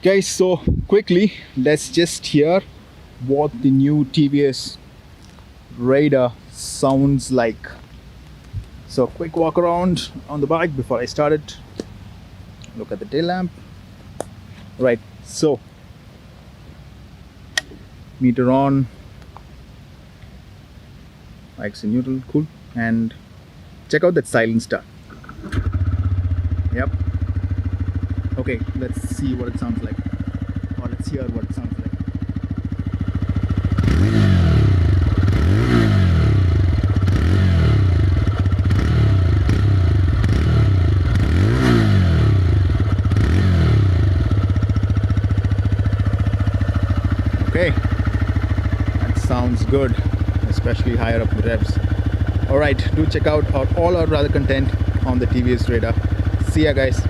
Guys, so quickly, let's just hear what the new TVS Raider sounds like. So, quick walk around on the bike before I started. Look at the tail lamp. Right, so meter on, bike's in neutral, cool. And check out that silent start. Yep. Okay, let's see what it sounds like. Or let's hear what it sounds like. Okay, that sounds good, especially higher up the revs. Alright, do check out all our other content on the TVS Raider. See ya guys.